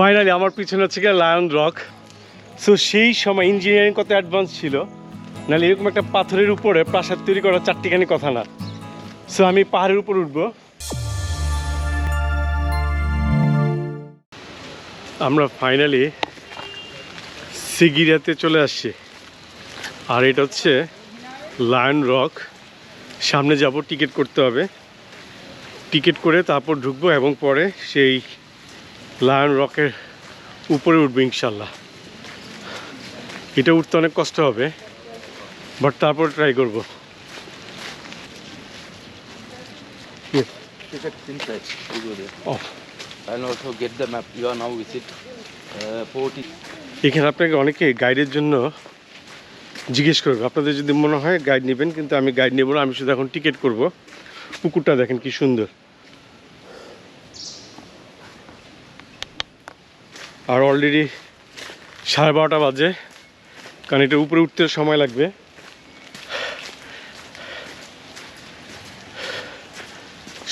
Finally আমার পিছনে হচ্ছে গিয়ে লায়ন রক। সো সেই সময় ইঞ্জিনিয়ারিং কত অ্যাডভান্স ছিল, নাহলে এরকম একটা পাথরের উপরে প্রাসাদ তৈরি করা চারটিখানি কথা না। সো আমি পাহাড়ের উপর উঠবো। আমরা ফাইনালি সিগিরিয়াতে চলে আসছি, আর এটা হচ্ছে লায়ন রক। সামনে যাব, টিকিট করতে হবে, টিকিট করে তারপর ঢুকবো এবং পরে সেই লায়ন রকের উপরে উঠবো ইনশাল্লাহ। এটা উঠতে অনেক কষ্ট হবে, বাট তারপর ট্রাই করবো। Tickets inside. You go there. Oh. And also get the map. You are now visit 40. এখানে আপনাকে অনেকে গাইডের জন্য জিজ্ঞেস করবে, আপনাদের যদি মনে হয় গাইড নেবেন, কিন্তু আমি গাইড নেব না, আমি শুধু এখন টিকিট করব। পুকুরটা দেখেন কি সুন্দর, আর অলরেডি 12:30 বাজে, কারণ এটা উপরে উঠতে সময় লাগবে।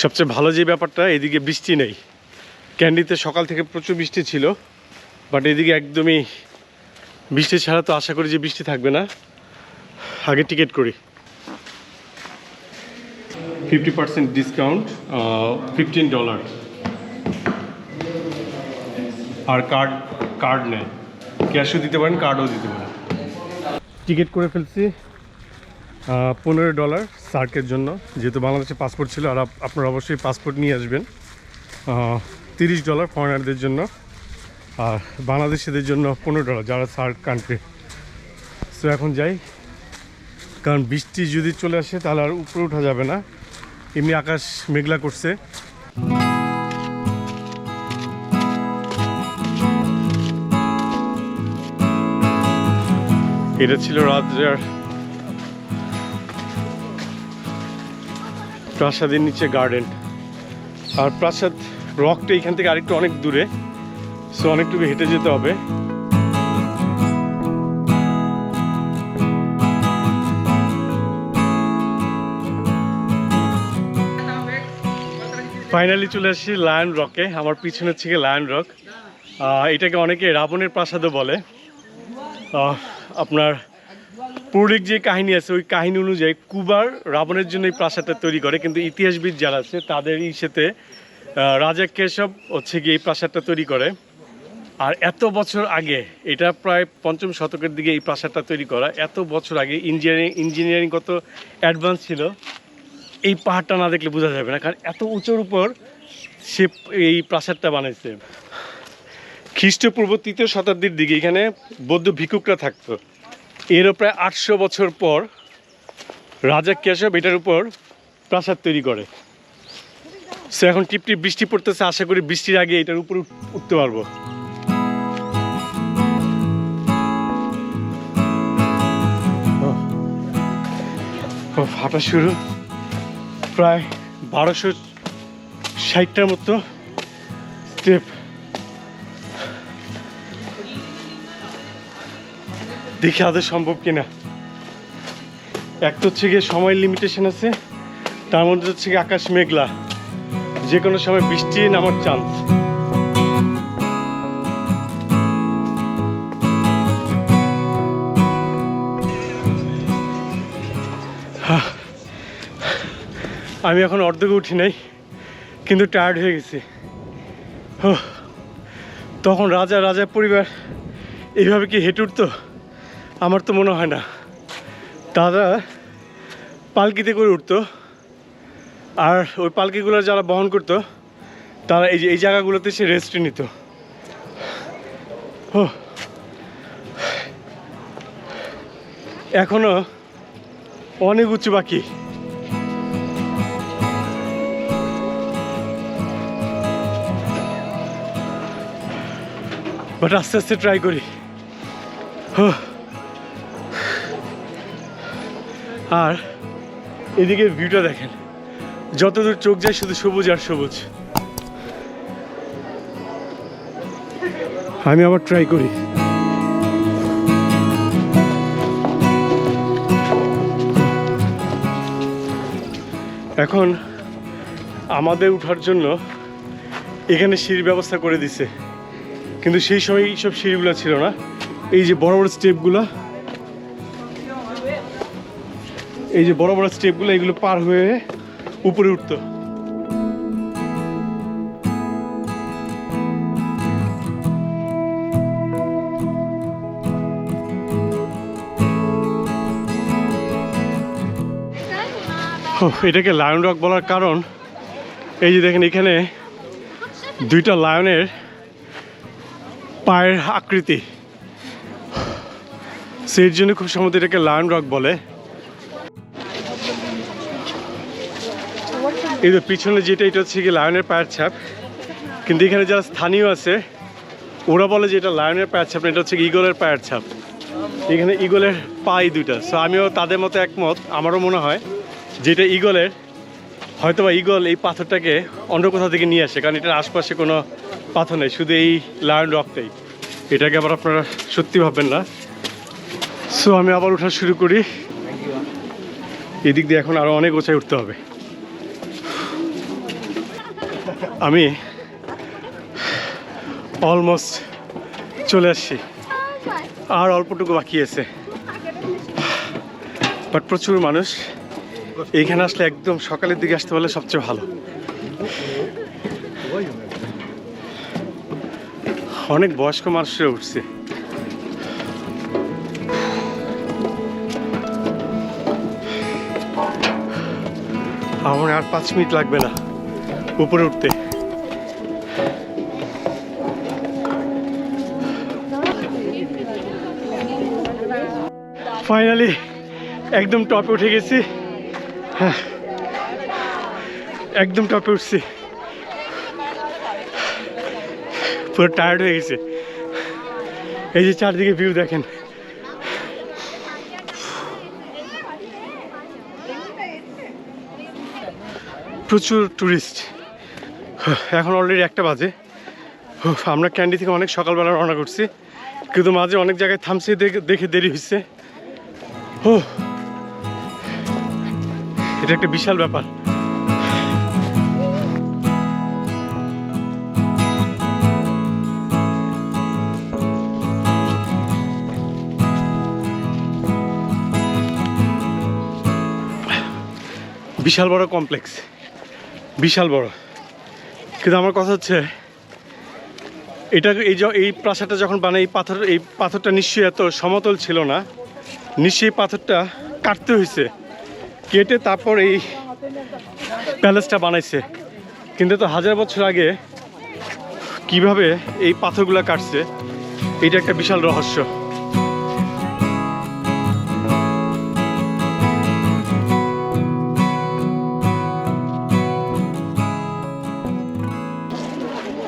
সবচেয়ে ভালো যে ব্যাপারটা, এদিকে বৃষ্টি নেই। ক্যান্ডিতে সকাল থেকে প্রচুর বৃষ্টি ছিল, বাট এদিকে একদমই বৃষ্টি ছাড়া, তো আশা করি যে বৃষ্টি থাকবে না। আগে টিকিট করি। 50% ডিসকাউন্ট, $15। আর কার্ড নেয়, ক্যাশও দিতে পারেন, কার্ডও দিতে পারেন। টিকিট করে ফেলছি $15 সার্কের জন্য, যেহেতু বাংলাদেশে পাসপোর্ট ছিল। আর আপনারা অবশ্যই পাসপোর্ট নিয়ে আসবেন। $30 ফরেনারদের জন্য, আর বাংলাদেশিদের জন্য $15 যারা সার্ক কান্ট্রি। সো এখন যাই, কারণ বৃষ্টি যদি চলে আসে তাহলে আর উপরে ওঠা যাবে না। এমনি আকাশ মেঘলা করছে। এটা ছিল রাজার প্রাসাদের নিচে গার্ডেন, আর প্রাসাদ রকটা এখান থেকে আরেকটু অনেক দূরে। সো অনেকটুকু হেঁটে যেতে হবে। ফাইনালি চলে আসছি লায়ন রকে। আমার পিছনে থেকে লায়ন রক, এটাকে অনেকে রাবণের প্রাসাদও বলে। আপনার পৌরাণিক যে কাহিনী আছে, ওই কাহিনী অনুযায়ী কুবার রাবণের জন্য এই প্রাসাদটা তৈরি করে, কিন্তু ইতিহাসবিদ যারা আছে তাদের সাথে রাজা কেশব হচ্ছে গিয়ে এই প্রাসাদটা তৈরি করে। আর এত বছর আগে, এটা প্রায় 5ম শতকের দিকে এই প্রাসাদটা তৈরি করা। এত বছর আগে ইঞ্জিনিয়ারিং কত অ্যাডভান্স ছিল, এই পাহাড়টা না দেখলে বোঝা যাবে না, কারণ এত উঁচুর উপর সে এই প্রাসাদটা বানাইছে। খ্রিস্টপূর্ব 3য় শতাব্দীর দিকে এখানে বৌদ্ধ ভিক্ষুকরা থাকতো। এরও প্রায় 800 বছর পর রাজা কেশব এটার উপর প্রাসাদ তৈরি করে। সে এখন টিপটিপ বৃষ্টি পড়তেছে, আশা করি বৃষ্টির আগে এটার উপর উঠতে পারবো। হাঁটা শুরু, প্রায় 1260টার মতো স্টেপ। দেখি আদৌ সম্ভব কিনা। এক তো হচ্ছে গিয়ে সময় লিমিটেশন আছে, তার মধ্যে হচ্ছে গিয়ে আকাশ মেঘলা, যে কোনো সময় বৃষ্টি নামার চান্স। আমি এখন অর্ধেকে উঠি নাই, কিন্তু টায়ার্ড হয়ে গেছি। তখন রাজা পরিবার এইভাবে কি হেঁটে উঠতো? আমার তো মনে হয় না। তারা পালকিতে করে উঠতো, আর ওই পালকিগুলো যারা বহন করতো তারা এই জায়গাগুলোতে সে রেস্ট নিত। এখনো অনেক উঁচু বাকি, বাট আস্তে আস্তে ট্রাই করি। আর এদিকে ভিউটা দেখেন, যতদূর চোখ যায় শুধু সবুজ আর সবুজ। আমি আবার ট্রাই করি। এখন আমাদের ওঠার জন্য এখানে সিঁড়ির ব্যবস্থা করে দিছে, কিন্তু সেই সময় এইসব সিঁড়িগুলো ছিল না। এই যে বড় বড় স্টেপগুলো, এই যে বড় বড় স্টেপগুলো, এগুলো পার হয়ে উপরে উঠতো। এটাকে লায়ন রক বলার কারণ এই যে দেখেন এখানে দুইটা লায়নের পায়ের আকৃতি, সেই জন্য খুব সম্ভবত এটাকে লায়ন রক বলে। এই যে পিছনে যেটা, এটা হচ্ছে কি লায়নের পায়ের ছাপ, কিন্তু এখানে যারা স্থানীয় আছে ওরা বলে যে এটা লায়নের পায়ের ছাপ না, এটা হচ্ছে ঈগলের পায়ের ছাপ। এখানে ঈগলের পাই দুইটা। সো আমিও তাদের মতো একমত, আমারও মনে হয় যেটা ঈগলের, হয়তো বা ঈগল এই পাথরটাকে অন্য কোথাও থেকে নিয়ে আসে, কারণ এটার আশপাশে কোনো পাথর নেই, শুধু এই লায়ন রকটাই। এটাকে আবার আপনারা সত্যি ভাববেন না। সো আমি আবার ওঠা শুরু করি। এদিক দিয়ে এখন আরও অনেক উঁচাই উঠতে হবে। আমি অলমোস্ট চলে আসছি, আর অল্পটুকু বাকি আছে। বাট প্রচুর মানুষ, এইখানে আসলে একদম সকালের দিকে আসতে পারলে সবচেয়ে ভালো। অনেক বয়স্ক মানুষরা উঠছে। আমার আর 5 মিনিট লাগবে না উপরে উঠতে। ফাইনালি একদম টপে উঠে গেছি। হ্যাঁ, একদম টপে উঠছি, পুরো টায়ার্ড হয়ে গেছে। এই যে চারদিকে ভিউ দেখেন, প্রচুর টুরিস্ট। এখন অলরেডি 1টা বাজে। আমরা ক্যান্ডি থেকে অনেক সকালবেলা রওনা করছি, কিন্তু মাঝে অনেক জায়গায় থামছি, দেখে দেরি হচ্ছে। এটা একটা বিশাল ব্যাপার। বিশাল বড় কমপ্লেক্স, বিশাল বড়। কিন্তু আমার কথা হচ্ছে এটা, এই প্রাসাদটা যখন বানায় এই পাথরটা নিশ্চয়ই এত সমতল ছিল না, নিশ্চয়ই পাথরটা কাটতে হয়েছে, কেটে তারপর এই প্যালেসটা বানাইছে। কিন্তু তো 1000 বছর আগে কিভাবে এই পাথরগুলো কাটছে, এটা একটা বিশাল রহস্য।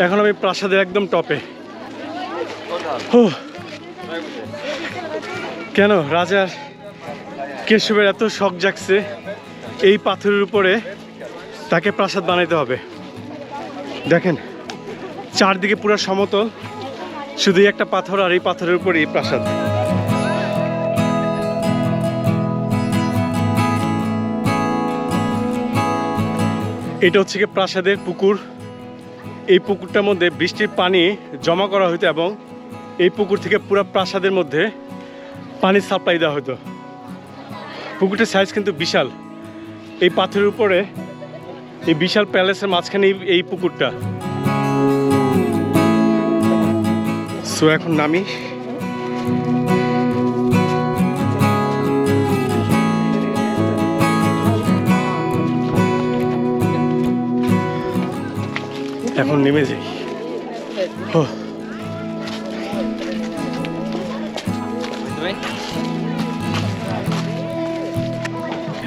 এখন আমি প্রাসাদের একদম টপে। কেন রাজার কেশবের এত শখ জাগছে এই পাথরের উপরে তাকে প্রাসাদ বানাইতে হবে। দেখেন চারদিকে পুরো সমতল, শুধু একটা পাথর, আর এই পাথরের উপরে এই প্রাসাদ। এটা হচ্ছে কি প্রাসাদের পুকুর। এই পুকুরটার মধ্যে বৃষ্টির পানি জমা করা হতো এবং এই পুকুর থেকে পুরো প্রাসাদের মধ্যে পানি সাপ্লাই দেওয়া হতো। পুকুরটার সাইজ কিন্তু বিশাল। এই পাথরের উপরে এই বিশাল প্যালেসের মাঝখানে এই পুকুরটা। সো এখন নামি। এখন নেমে যাই।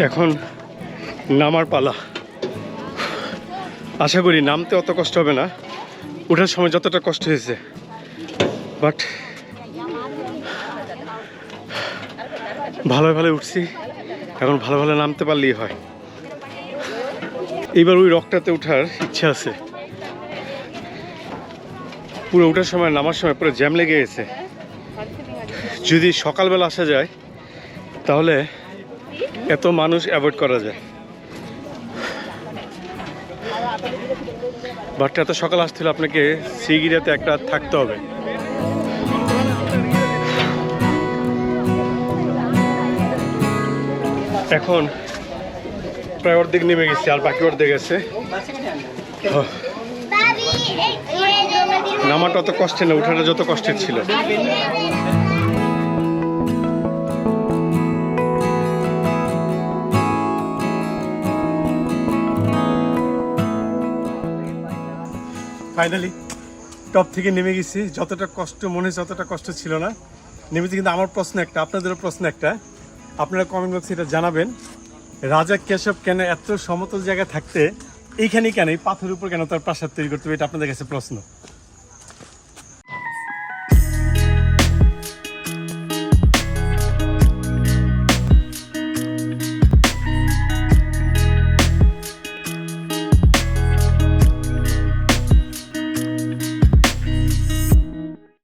এখন নামার পালা। আশা করি নামতে অত কষ্ট হবে না, ওঠার সময় যতটা কষ্ট হয়েছে। বাট ভালো ভালো উঠছি, এখন ভালো ভালো নামতে পারলেই হয়। এইবার ওই রকটাতে ওঠার ইচ্ছা আছে। পুরো ওঠার সময় নামার সময় পুরো জ্যাম লেগে গেছে। যদি সকালবেলা আসা যায় তাহলে এত মানুষ অ্যাভয়েড করা যায়। বাট এত সকাল আসতে হলে আপনাকে সিগিরিয়াতে একটা থাকতে হবে। এখন প্রায় অর্ধেক নেমে গেছে, আর বাকি অর্ধেক আছে। নামাটা অত কষ্টের না, উঠাটা যত কষ্টের ছিল। ফাইনালি টপ থেকে নেমে গেছি। যতটা কষ্ট মনে হচ্ছে অতটা কষ্ট ছিল না নেমেছি। কিন্তু আমার প্রশ্ন একটা, আপনাদেরও প্রশ্ন একটা, আপনারা কমেন্ট বক্সে এটা জানাবেন, রাজা কেশব কেন এত সমতল জায়গায় থাকতে এইখানেই কেন এই পাথরের উপর কেন তার প্রাসাদ তৈরি করতে হবে, এটা আপনাদের কাছে প্রশ্ন।